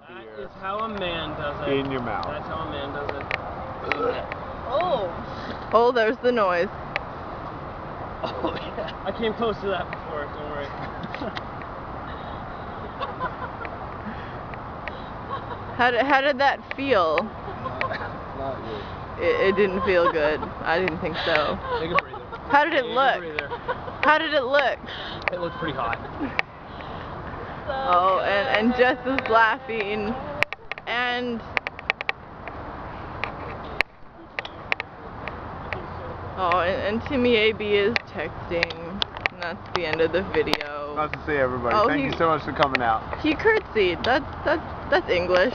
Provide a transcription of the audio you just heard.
beer. That is how a man does it. In your mouth. That's how a man does it. Oh. Oh, there's the noise. Oh, yeah. I came close to that before, don't worry. How did that feel? Not good. It didn't feel good. I didn't think so. Take a breather. How did it look? How did it look? It looked pretty hot. Oh, and Jess is laughing, and and Timmy AB is texting, and that's the end of the video. Nice to see everybody. Oh, Thank you so much for coming out. He curtsied. That's English.